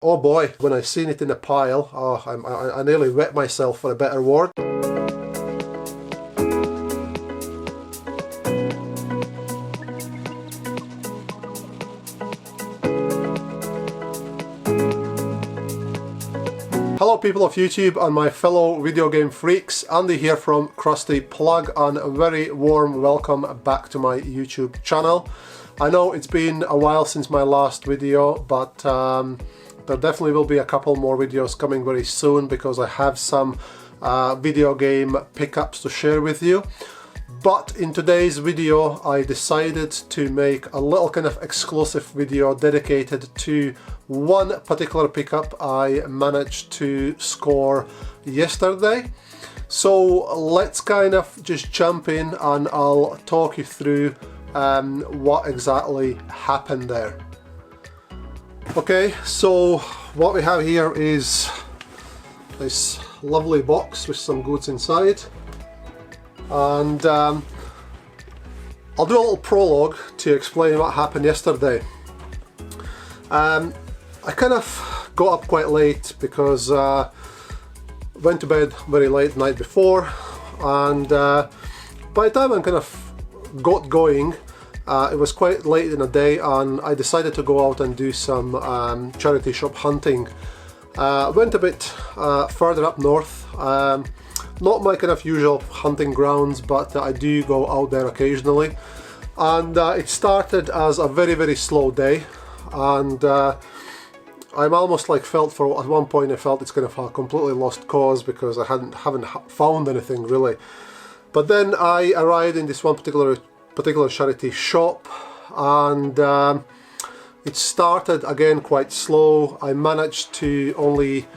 Oh boy, when I seen it in a pile, I nearly wet myself, for a better word. Hello people of YouTube and my fellow video game freaks, Andy here from Krusty Plug, and a very warm welcome back to my YouTube channel. I know it's been a while since my last video, but there definitely will be a couple more videos coming very soon because I have some video game pickups to share with you. But in today's video I decided to make a little kind of exclusive video dedicated to one particular pickup I managed to score yesterday. So let's kind of just jump in and I'll talk you through what exactly happened there. Okay, so what we have here is this lovely box with some goods inside, and I'll do a little prologue to explain what happened yesterday. I kind of got up quite late because went to bed very late the night before, and by the time I kind of got going, it was quite late in the day, and I decided to go out and do some charity shop hunting. Went a bit further up north, not my kind of usual hunting grounds, but I do go out there occasionally. And it started as a very slow day, and I'm almost like felt for, at one point I felt it's kind of a completely lost cause because I haven't found anything really. But then I arrived in this one particular charity shop, and it started again quite slow. I managed to only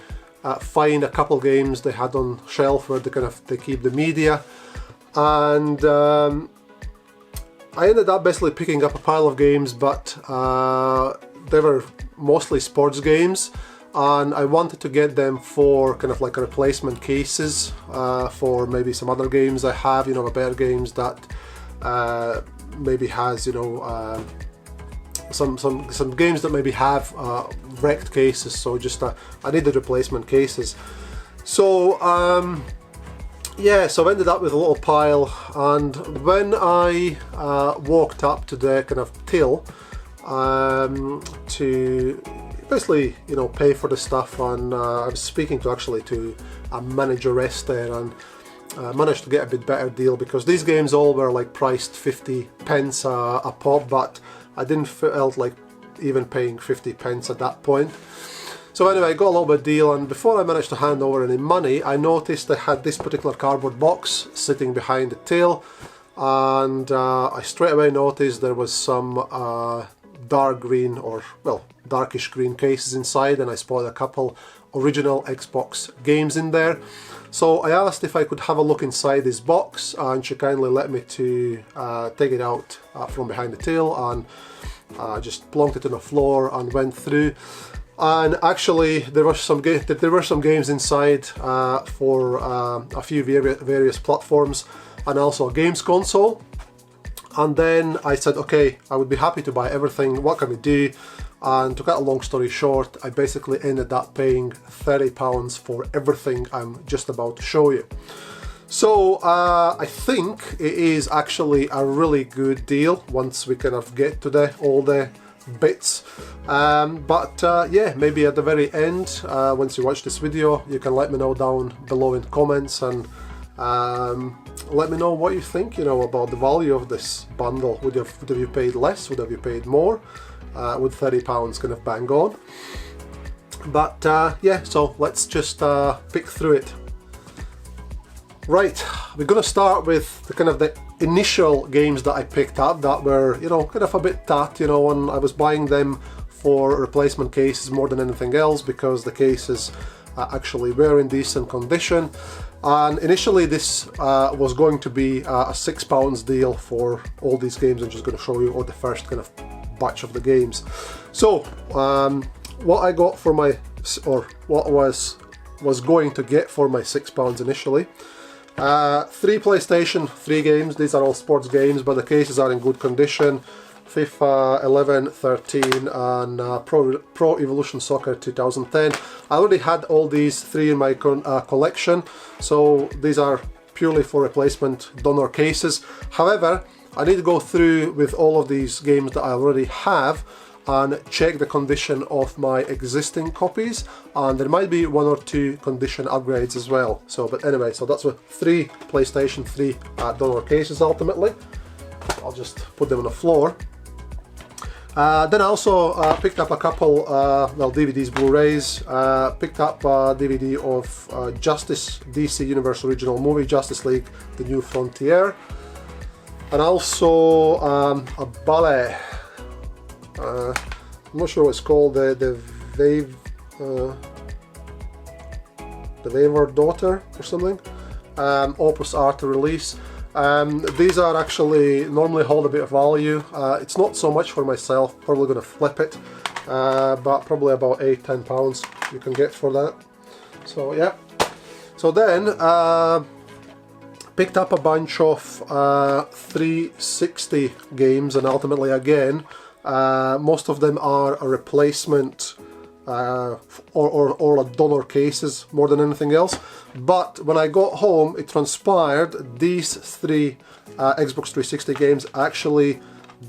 find a couple games they had on shelf where they keep the media, and I ended up basically picking up a pile of games, but they were mostly sports games, and I wanted to get them for kind of like a replacement cases for maybe some other games I have, you know, better games that maybe has, you know, some games that maybe have wrecked cases, so just I needed replacement cases. So yeah, so I ended up with a little pile, and when I walked up to the kind of till to basically, you know, pay for the stuff, and I was speaking to a manageress there, and managed to get a bit better deal because these games all were like priced 50 pence a pop, but I didn't felt like even paying 50 pence at that point. So anyway, I got a little bit of deal, and before I managed to hand over any money, I noticed they had this particular cardboard box sitting behind the till, and I straight away noticed there was some dark green, or well, darkish green cases inside, and I spotted a couple original Xbox games in there. So I asked if I could have a look inside this box, and she kindly let me to take it out from behind the till, and just plonked it on the floor and went through. And actually there were some games inside for a few various platforms, and also a games console. And then I said, okay, I would be happy to buy everything, what can we do? And to cut a long story short, I basically ended up paying £30 for everything I'm just about to show you. So I think it is actually a really good deal once we kind of get to all the bits. Yeah, maybe at the very end, once you watch this video, you can let me know down below in comments, and let me know what you think, you know, about the value of this bundle. Would have you paid less? Would have you paid more? With £30 kind of bang on. But yeah, so let's just pick through it. Right, we're gonna start with the initial games that I picked up that were, you know, kind of a bit tat, you know, and I was buying them for replacement cases more than anything else because the cases actually were in decent condition. And initially this was going to be a £6 deal for all these games. I'm just going to show you all the first kind of batch of the games. So what I got for my, or what was going to get for my £6 initially, 3 PlayStation 3 games. These are all sports games, but the cases are in good condition. FIFA 11, 13 and Pro Evolution Soccer 2010. I already had all these three in my collection, so these are purely for replacement donor cases. However, I need to go through with all of these games that I already have and check the condition of my existing copies, and there might be one or two condition upgrades as well. So, but anyway, so that's with 3 PlayStation 3 donor cases ultimately. I'll just put them on the floor. Then I also picked up a couple, well, DVDs, Blu-rays. Picked up a DVD of Justice DC Universe Original Movie, Justice League The New Frontier. And also a ballet. I'm not sure what it's called, the Wayward Daughter or something. Opus Art release. These are actually normally hold a bit of value. It's not so much for myself, probably going to flip it, but probably about £8–10 you can get for that. So yeah. So then picked up a bunch of 360 games, and ultimately again most of them are a replacement or a donor cases more than anything else. But when I got home, it transpired these 3 Xbox 360 games actually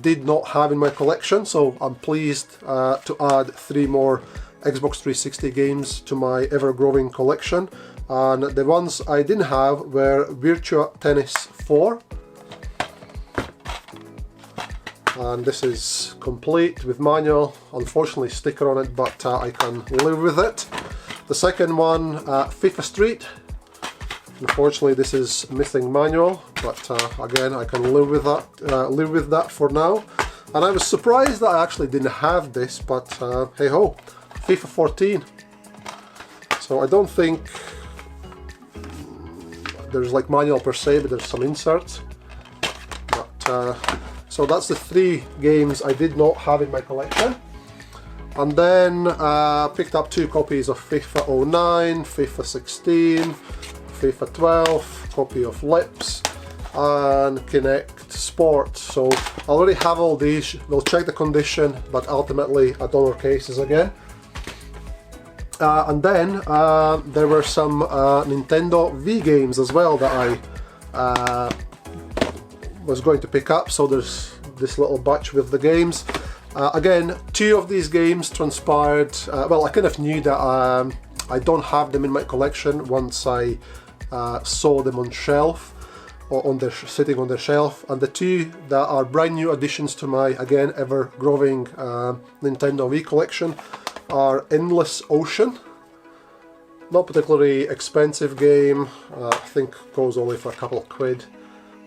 did not have in my collection, so I'm pleased to add 3 more Xbox 360 games to my ever-growing collection. And the ones I didn't have were Virtua Tennis 4. And this is complete with manual, unfortunately sticker on it, but I can live with it. The second one, FIFA Street. Unfortunately this is missing manual, but again I can live with that for now. And I was surprised that I actually didn't have this, but hey ho, FIFA 14. So I don't think there's like manual per se, but there's some inserts. But so that's the 3 games I did not have in my collection. And then picked up 2 copies of FIFA 09, FIFA 16, FIFA 12, copy of Lips, and Kinect Sport. So I already have all these. We'll check the condition, but ultimately a donor cases again. And then there were some Nintendo Wii games as well that I was going to pick up. So there's this little batch with the games. Again, 2 of these games transpired, well, I kind of knew that I don't have them in my collection once I saw them on shelf, or on sitting on the shelf. And the 2 that are brand new additions to my, again, ever-growing Nintendo Wii collection are Endless Ocean. Not particularly expensive game, I think goes only for a couple of quid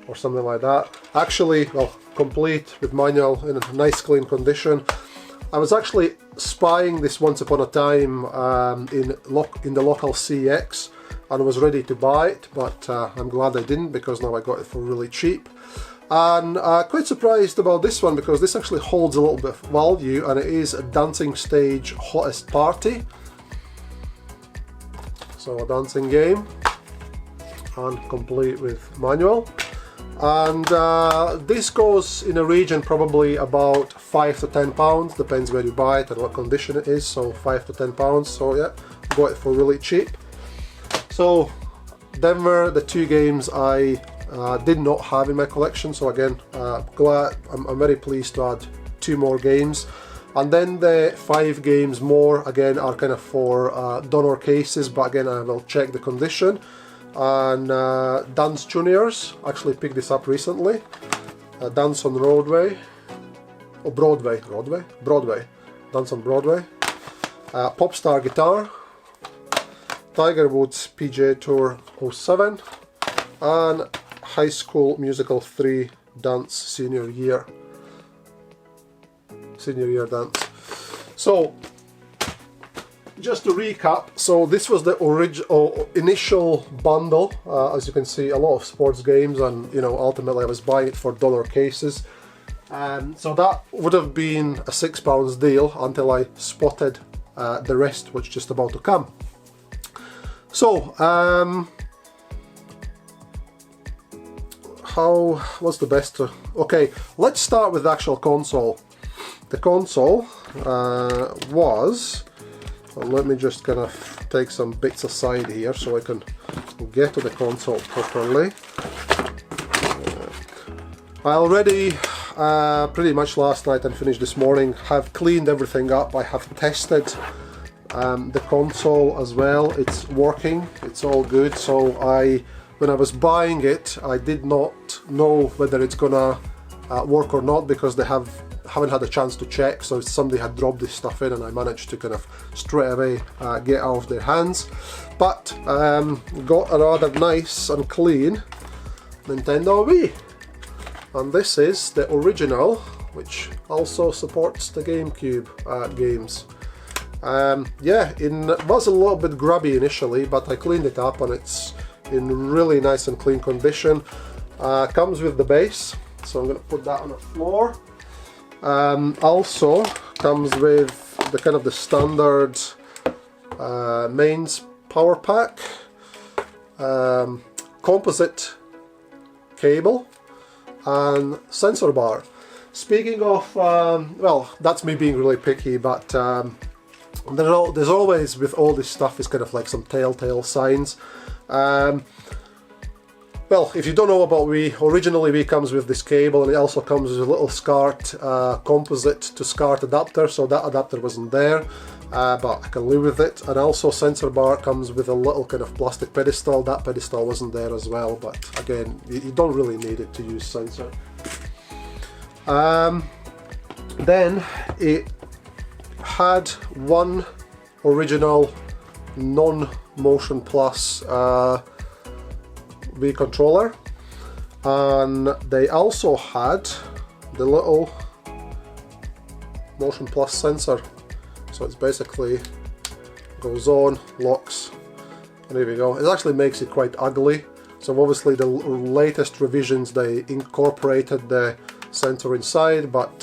or something like that. Actually, well, complete with manual in a nice clean condition. I was actually spying this once upon a time in the local CX, and I was ready to buy it, but I'm glad I didn't, because now I got it for really cheap. And quite surprised about this one, because this actually holds a little bit of value, and it is a Dancing Stage Hottest Party. So a dancing game, and complete with manual. And this goes in a region probably about £5 to £10, depends where you buy it and what condition it is, so £5 to £10. So yeah, got it for really cheap. So them were the 2 games I did not have in my collection. So again, I'm very pleased to add 2 more games. And then the 5 games more, again, are kind of for donor cases, but again I will check the condition. And Dance Juniors, actually picked this up recently. Dance on Broadway, or Broadway, Dance on Broadway. Popstar Guitar, Tiger Woods PGA Tour 07, and High School Musical 3 Dance Senior Year Dance. So just to recap, so this was the initial bundle. As you can see, a lot of sports games, and you know, ultimately I was buying it for donor cases. So that would have been a £6 deal until I spotted the rest, which is just about to come. So what's the best to... Okay, let's start with the actual console. The console was... Well, let me just kind of take some bits aside here so I can get to the console properly. I already, pretty much last night and finished this morning, have cleaned everything up. I have tested the console as well. It's working, it's all good. So when I was buying it, I did not know whether it's gonna work or not, because they haven't had a chance to check. So somebody had dropped this stuff in and I managed to kind of straight away get out of their hands. But got a rather nice and clean Nintendo Wii. And this is the original, which also supports the GameCube games. Yeah, it was a little bit grubby initially, but I cleaned it up and it's in really nice and clean condition. Comes with the base, so I'm going to put that on the floor. Also comes with the kind of the standard mains power pack, composite cable and sensor bar. Speaking of, well, that's me being really picky, but there's always, with all this stuff, is kind of like some telltale signs. Well, if you don't know about Wii, originally Wii comes with this cable, and it also comes with a little SCART composite to SCART adapter, so that adapter wasn't there, but I can live with it. And also sensor bar comes with a little kind of plastic pedestal. That pedestal wasn't there as well, but again, you don't really need it to use sensor. Then it had one original non-Motion Plus Wii controller, and they also had the little Motion Plus sensor. So it's basically goes on, locks, and here we go. It actually makes it quite ugly. So obviously the latest revisions, they incorporated the sensor inside, but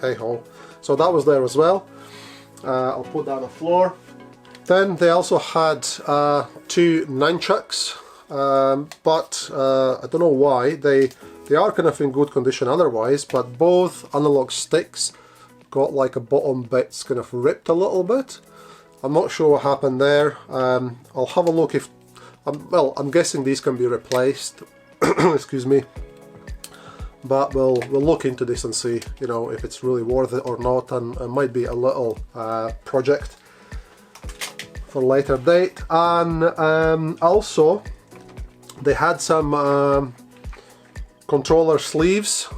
hey ho. So that was there as well. I'll put that on the floor. Then they also had two nunchucks, but I don't know why. They are kind of in good condition otherwise, but both analog sticks got like a bottom bits kind of ripped a little bit. I'm not sure what happened there. I'll have a look if... well, I'm guessing these can be replaced. Excuse me. But we'll look into this and see, you know, if it's really worth it or not, and it might be a little project for a later date. And also they had some controller sleeves.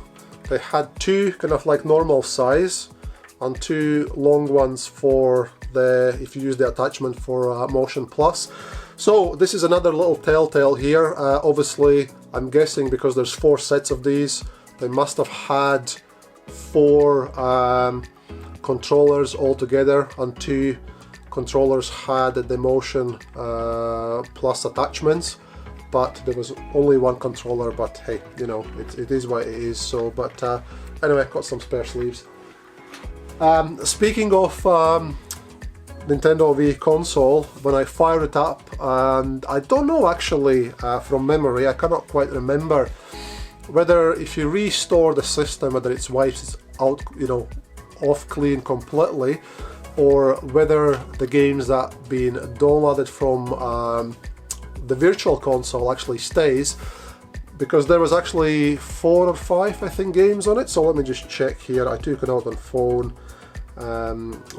They had two kind of like normal size and two long ones for the, if you use the attachment for Motion Plus. So this is another little telltale here. Obviously, I'm guessing because there's 4 sets of these, they must have had 4 controllers altogether, and 2 controllers had the Motion Plus attachments, but there was only 1 controller. But hey, you know, it is what it is. So, but anyway, got some spare sleeves. Speaking of Nintendo Wii console, when I fired it up, and I don't know actually from memory, I cannot quite remember whether if you restore the system, whether it wipes out, you know, off clean completely, or whether the games that been downloaded from the virtual console actually stays, because there was actually 4 or 5 I think games on it. So let me just check here. I took it out on phone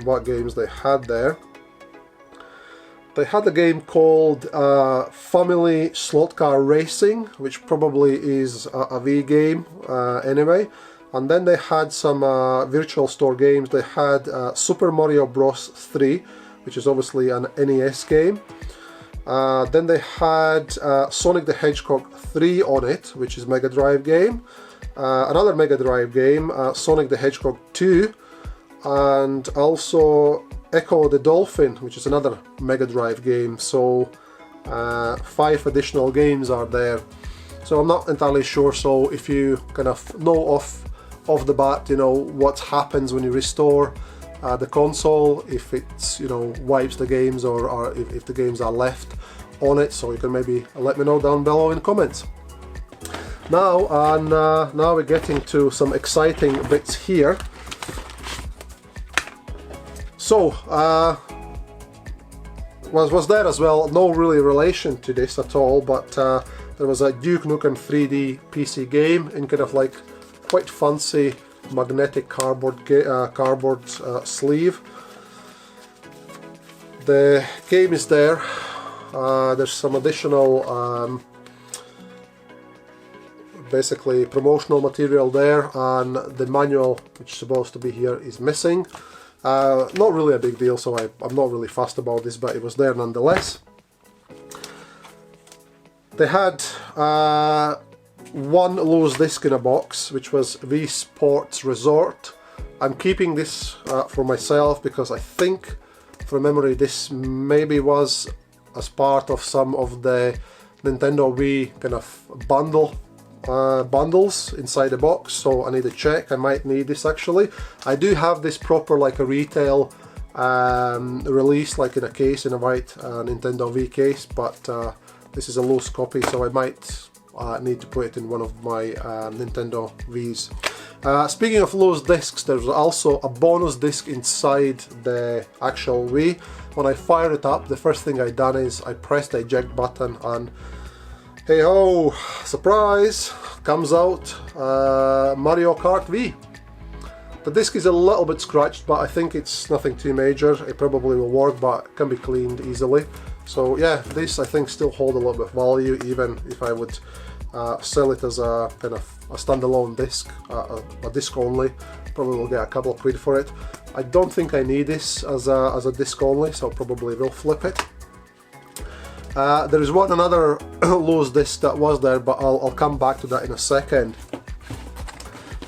what games they had there. They had a game called Family Slot Car Racing, which probably is a Wii game anyway. And then they had some virtual store games. They had Super Mario Bros. 3, which is obviously an NES game. Then they had Sonic the Hedgehog 3 on it, which is Mega Drive game. Another Mega Drive game, Sonic the Hedgehog 2, and also Echo the Dolphin, which is another Mega Drive game. So 5 additional games are there. So I'm not entirely sure. So if you kind of know off the bat, you know, what happens when you restore the console, if it's, you know, wipes the games, or if the games are left on it, so you can maybe let me know down below in the comments. Now we're getting to some exciting bits here. So, was there as well, no really relation to this at all, but there was a Duke Nukem 3D PC game in kind of like quite fancy magnetic cardboard sleeve. The game is there. There's some additional basically promotional material there, and the manual, which is supposed to be here, is missing. Not really a big deal, so I'm not really fussed about this, but it was there nonetheless. They had one loose disc in a box, which was Wii Sports Resort. I'm keeping this for myself because I think, from memory, this maybe was as part of some of the Nintendo Wii kind of bundles inside the box, so I need to check. I might need this actually. I do have this proper like a retail release, like in a case, in a white Nintendo Wii case, but this is a loose copy, so I might need to put it in one of my Nintendo Wii's. Speaking of loose discs, there's also a bonus disc inside the actual Wii. When I fire it up, the first thing I done is I pressed the eject button, and hey ho, surprise, comes out Mario Kart Wii. The disc is a little bit scratched, but I think it's nothing too major. It probably will work, but can be cleaned easily. So yeah, this I think still hold a little bit of value, even if I would sell it as a kind of a standalone disc, a disc only. Probably will get a couple of quid for it. I don't think I need this as a disc only, so probably will flip it. There is another loose disc that was there, but I'll come back to that in a second.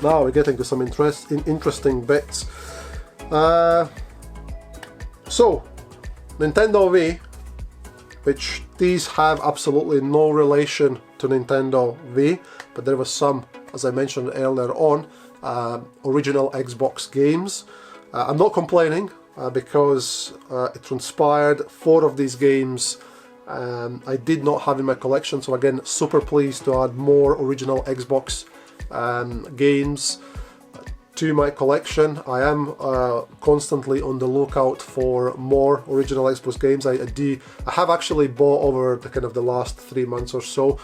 Now we're getting to some interesting bits. So, Nintendo Wii, which these have absolutely no relation to Nintendo Wii, but there was some, as I mentioned earlier on, original Xbox games. I'm not complaining because it transpired 4 of these games I did not have in my collection, so again, super pleased to add more original Xbox games to my collection. I am constantly on the lookout for more original Xbox games. I have actually bought over the last 3 months or so.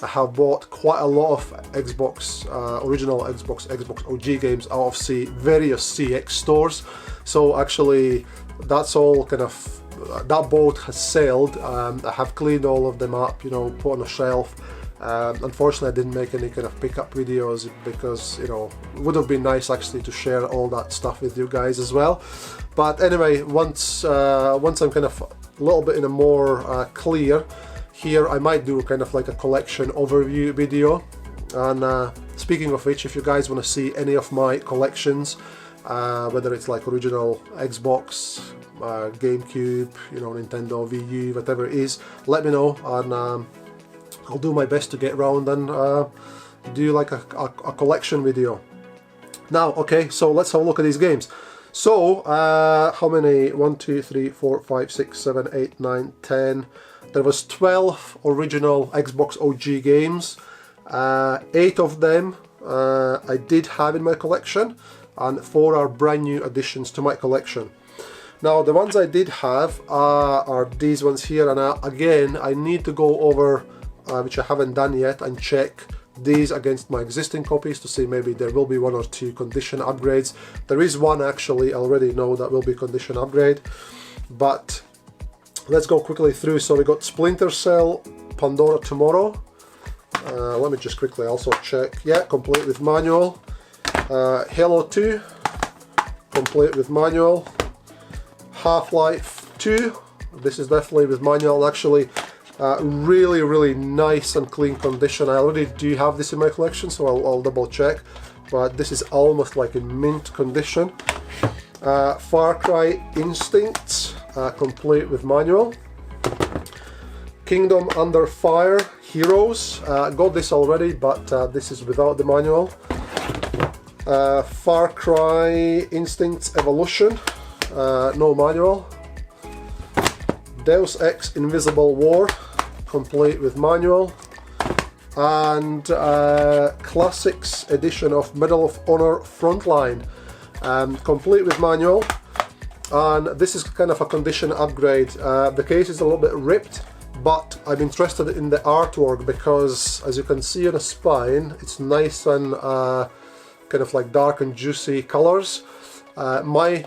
I have bought quite a lot of Xbox, original Xbox OG games out of various CX stores. So actually, that's all that boat has sailed. I have cleaned all of them up, put on a shelf. Unfortunately, I didn't make any kind of pickup videos because, it would have been nice actually to share all that stuff with you guys as well. But anyway, once I'm kind of a little bit in a more clear here, I might do kind of like a collection overview video. And speaking of which, if you guys want to see any of my collections, whether it's like original Xbox, GameCube, Nintendo Wii U, whatever it is, let me know, and I'll do my best to get around and do like a collection video. Now, okay, so let's have a look at these games. So, how many? 1, 2, 3, 4, 5, 6, 7, 8, 9, 10. There was 12 original Xbox OG games. 8 of them I did have in my collection, and 4 are brand new additions to my collection. Now, the ones I did have are these ones here, and again, I need to go over, which I haven't done yet, and check these against my existing copies to see maybe there will be 1 or 2 condition upgrades. There is one actually, I already know that will be condition upgrade, but let's go quickly through. So we got Splinter Cell, Pandora Tomorrow. Let me just quickly also check. Yeah, complete with manual. Halo 2, complete with manual. Half-Life 2, this is definitely with manual. Actually, really nice and clean condition. I already do have this in my collection, so I'll double check, but this is almost like in mint condition. Far Cry Instinct, complete with manual. Kingdom Under Fire Heroes, got this already, but this is without the manual. Far Cry Instinct Evolution, no manual. Deus Ex Invisible War, complete with manual. and Classics edition of Medal of Honor Frontline, complete with manual. And this is kind of a condition upgrade. The case is a little bit ripped, but I'm interested in the artwork because, as you can see on the spine, it's nice and kind of like dark and juicy colors. My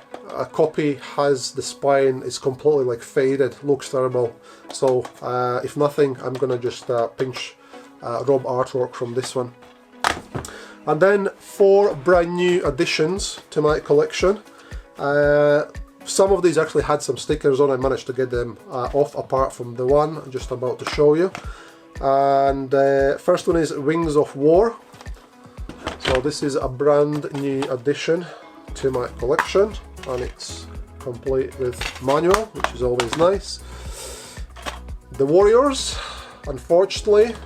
copy has the spine is completely like faded, looks terrible. So if nothing, I'm gonna just pinch Rob artwork from this one. And then 4 brand new additions to my collection. Some of these actually had some stickers on. I managed to get them off, apart from the one I'm just about to show you. And first one is Wings of War. So this is a brand new addition to my collection, and it's complete with manual, which is always nice. The Warriors, unfortunately,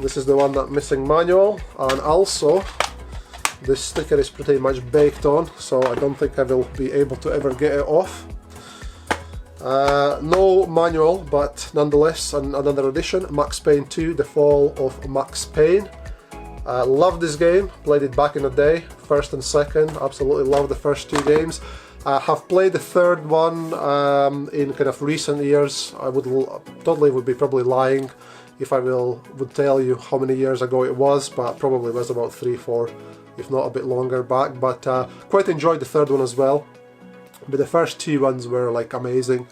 this is the one that missing manual, and also this sticker is pretty much baked on, so I don't think I will be able to ever get it off. No manual, but nonetheless another edition, Max Payne 2, The Fall of Max Payne. Love this game, played it back in the day, first and second, absolutely love the first 2 games. I have played the third one in kind of recent years. I would be probably lying if I would tell you how many years ago it was, but probably was about 3-4, if not a bit longer back. But quite enjoyed the third one as well. But the first 2 ones were like amazing.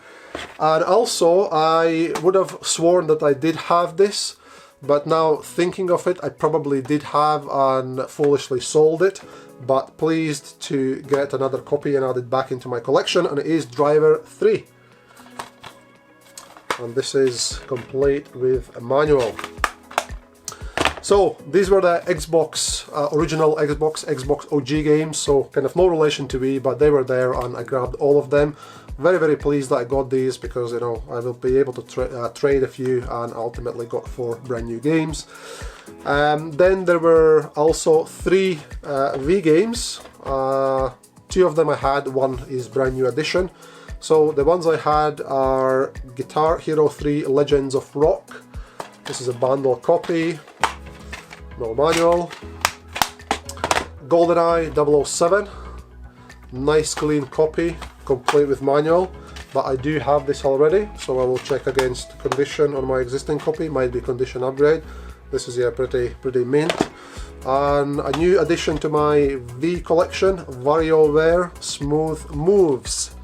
And also I would have sworn that I did have this, but now thinking of it, I probably did have and foolishly sold it. But pleased to get another copy and add it back into my collection, and it is Driver 3. And this is complete with a manual. So these were the Xbox, original Xbox OG games, so kind of no relation to Wii, but they were there and I grabbed all of them. Very, very pleased that I got these because, you know, I will be able to trade a few, and ultimately got 4 brand new games. Then there were also 3 Wii games. 2 of them I had, 1 is brand new edition. So the ones I had are Guitar Hero 3 Legends of Rock. This is a bundle copy, no manual. GoldenEye 007, nice clean copy, complete with manual, but I do have this already, so I will check against condition on my existing copy. Might be condition upgrade. This is, yeah, pretty mint. And a new addition to my V collection, WarioWare Smooth Moves.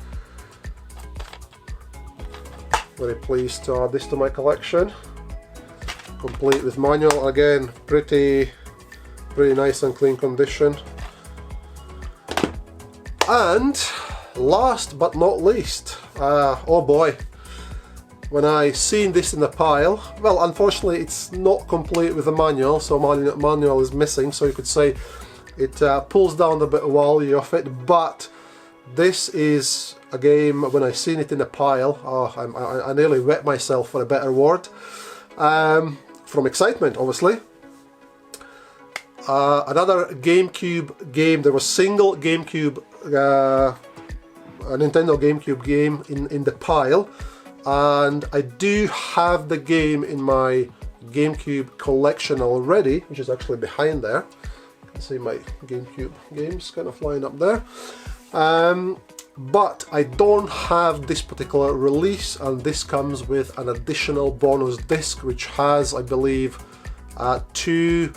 Very pleased to add this to my collection, complete with manual. Again, pretty nice and clean condition. And last but not least, oh boy, when I seen this in the pile, well, unfortunately it's not complete with a manual, so manual is missing, so you could say it pulls down the bit of value of it. But this is a game, when I seen it in the pile, I nearly wet myself, for a better word, from excitement, obviously. Another GameCube game. There was single GameCube, a Nintendo GameCube game in the pile, and I do have the game in my GameCube collection already, which is actually behind there. You can see my GameCube games kind of lying up there. But I don't have this particular release, and this comes with an additional bonus disc which has, I believe, 2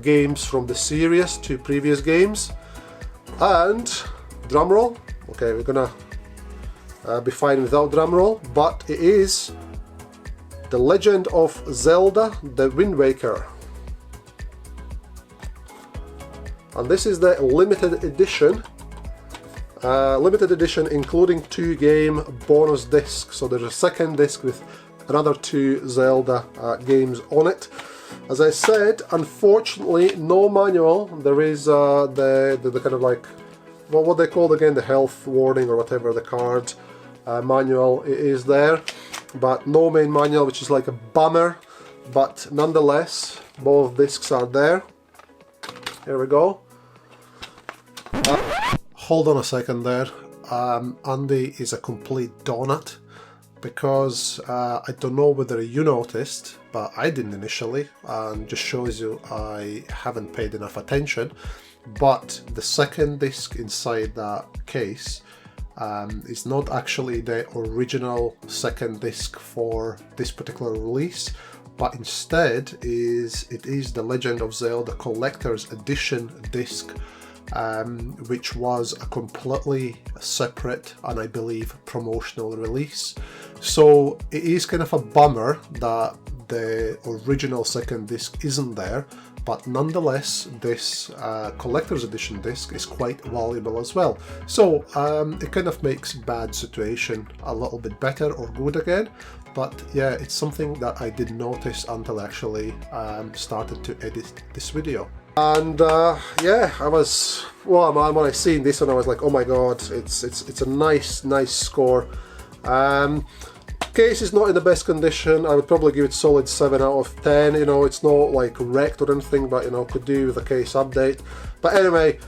games from the series, 2 previous games. And drumroll, okay, we're gonna be fine without drumroll, but it is The Legend of Zelda: The Wind Waker. And this is the limited edition. Limited edition including 2 game bonus discs, so there's a second disc with another 2 Zelda games on it. As I said, unfortunately no manual. There is the kind of like, what they called again, the health warning or whatever, the card manual is there, but no main manual, which is like a bummer, but nonetheless both discs are there. Here we go. Hold on a second there. Andy is a complete donut. because I don't know whether you noticed, but I didn't initially, and just shows you I haven't paid enough attention. But the second disc inside that case is not actually the original second disc for this particular release, but instead it is the Legend of Zelda Collector's Edition disc, which was a completely separate and I believe promotional release. So it is kind of a bummer that the original second disc isn't there, but nonetheless this collector's edition disc is quite valuable as well. So it kind of makes bad situation a little bit better or good again. But yeah, it's something that I didn't notice until I actually started to edit this video. And yeah, I was, well, man, when I seen this one I was like, oh my god, it's a nice score. Case is not in the best condition. I would probably give it solid 7 out of 10. You know, it's not like wrecked or anything, but you know, could do with a case update. But anyway,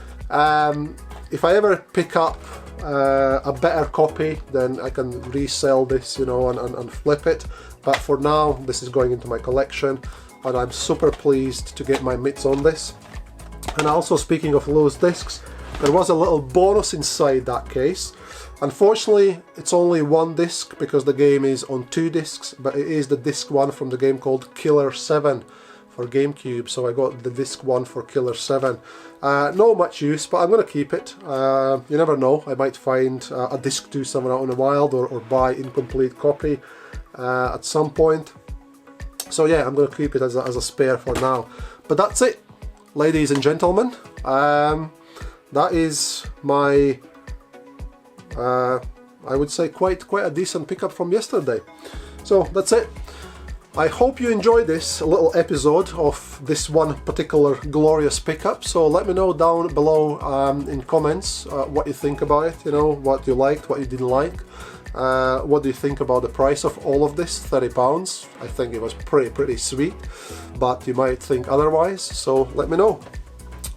if I ever pick up a better copy, then I can resell this, you know, and flip it. But for now, this is going into my collection, and I'm super pleased to get my mitts on this. And also, speaking of loose discs, there was a little bonus inside that case. Unfortunately, it's only one disc because the game is on 2 discs, but it is the disc 1 from the game called Killer 7 for GameCube. So I got the disc 1 for Killer 7. Not much use, but I'm going to keep it. You never know, I might find a disc 2 somewhere out in the wild, or buy incomplete copy at some point. So yeah, I'm going to keep it as a spare for now. But that's it, ladies and gentlemen. That is my I would say quite a decent pickup from yesterday. So that's it. I hope you enjoyed this little episode of this one particular glorious pickup. So let me know down below in comments what you think about it, you know, what you liked, what you didn't like. What do you think about the price of all of this, £30? I think it was pretty sweet, but you might think otherwise, so let me know.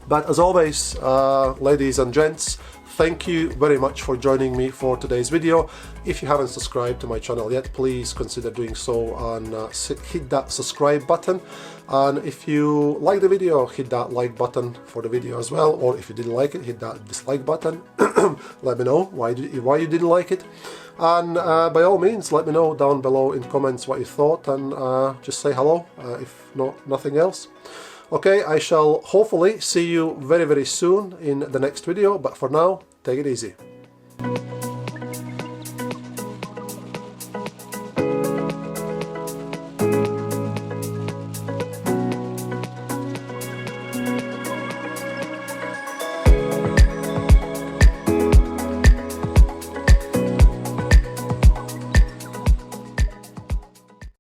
But as always, ladies and gents, thank you very much for joining me for today's video. If you haven't subscribed to my channel yet, please consider doing so and hit that subscribe button. And if you like the video, hit that like button for the video as well. Or if you didn't like it, hit that dislike button. Let me know why you didn't like it. And by all means, let me know down below in comments what you thought, and just say hello, if nothing else. Okay, I shall hopefully see you very soon in the next video, but for now, take it easy.